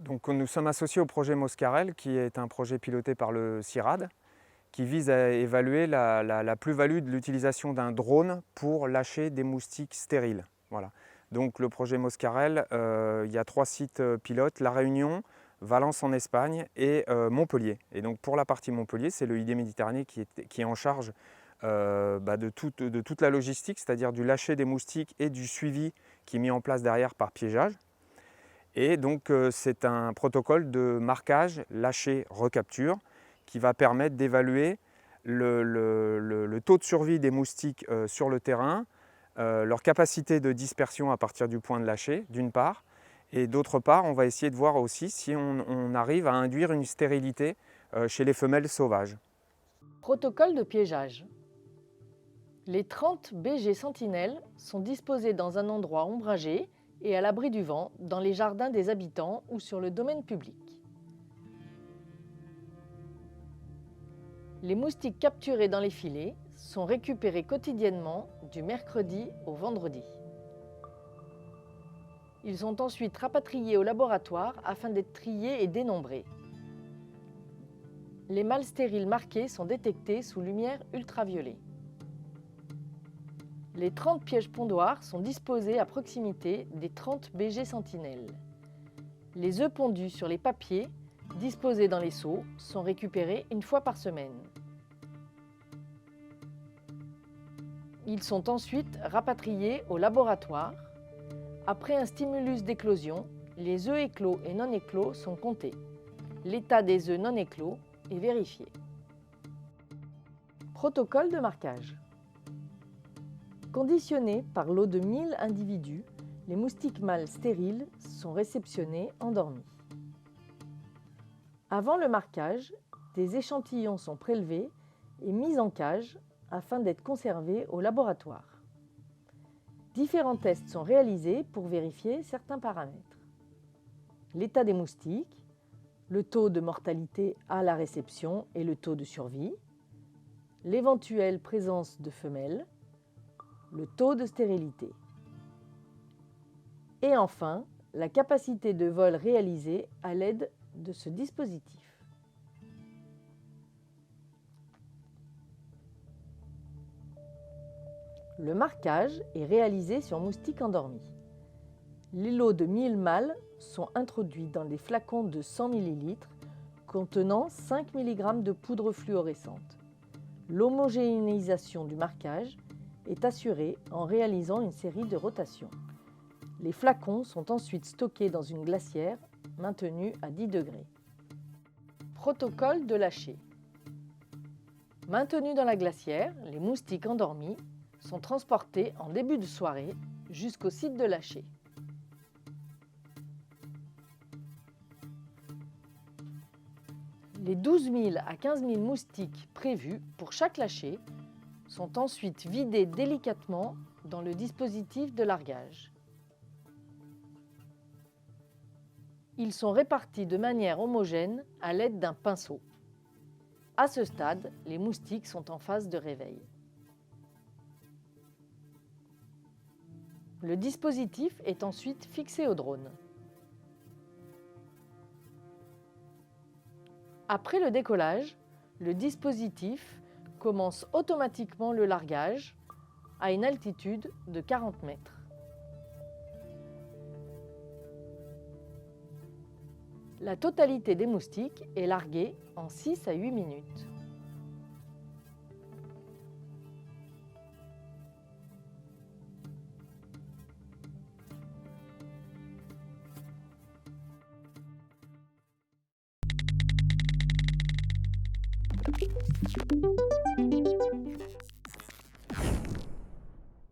Donc, nous sommes associés au projet Moscarel, qui est un projet piloté par le CIRAD, qui vise à évaluer la plus-value de l'utilisation d'un drone pour lâcher des moustiques stériles. Voilà. Donc le projet Moscarel, il y a 3 sites pilotes, La Réunion, Valence en Espagne et Montpellier. Et donc pour la partie Montpellier, c'est le ID Méditerranée qui est en charge de toute la logistique, c'est-à-dire du lâcher des moustiques et du suivi qui est mis en place derrière par piégeage. Et donc c'est un protocole de marquage, lâcher, recapture qui va permettre d'évaluer le taux de survie des moustiques sur le terrain, leur capacité de dispersion à partir du point de lâcher, d'une part, et d'autre part, on va essayer de voir aussi si on arrive à induire une stérilité chez les femelles sauvages. Protocole de piégeage. Les 30 BG Sentinelles sont disposés dans un endroit ombragé et à l'abri du vent, dans les jardins des habitants ou sur le domaine public. Les moustiques capturés dans les filets sont récupérés quotidiennement du mercredi au vendredi. Ils sont ensuite rapatriés au laboratoire afin d'être triés et dénombrés. Les mâles stériles marqués sont détectés sous lumière ultraviolet. Les 30 pièges pondoirs sont disposés à proximité des 30 BG Sentinelles. Les œufs pondus sur les papiers, disposés dans les seaux, sont récupérés une fois par semaine. Ils sont ensuite rapatriés au laboratoire. Après un stimulus d'éclosion, les œufs éclos et non éclos sont comptés. L'état des œufs non éclos est vérifié. Protocole de marquage. Conditionnés par lot de 1000 individus, les moustiques mâles stériles sont réceptionnés endormis. Avant le marquage, des échantillons sont prélevés et mis en cage afin d'être conservés au laboratoire. Différents tests sont réalisés pour vérifier certains paramètres. L'état des moustiques, le taux de mortalité à la réception et le taux de survie, l'éventuelle présence de femelles, le taux de stérilité. Et enfin, la capacité de vol réalisée à l'aide de ce dispositif. Le marquage est réalisé sur moustiques endormis. Les lots de 1000 mâles sont introduits dans des flacons de 100 ml contenant 5 mg de poudre fluorescente. L'homogénéisation du marquage est assurée en réalisant une série de rotations. Les flacons sont ensuite stockés dans une glacière maintenue à 10 degrés. Protocole de lâcher. Maintenus dans la glacière, les moustiques endormis sont transportés en début de soirée jusqu'au site de lâcher. Les 12 000 à 15 000 moustiques prévus pour chaque lâcher sont ensuite vidés délicatement dans le dispositif de largage. Ils sont répartis de manière homogène à l'aide d'un pinceau. À ce stade, les moustiques sont en phase de réveil. Le dispositif est ensuite fixé au drone. Après le décollage, le dispositif commence automatiquement le largage à une altitude de 40 mètres. La totalité des moustiques est larguée en 6 à 8 minutes.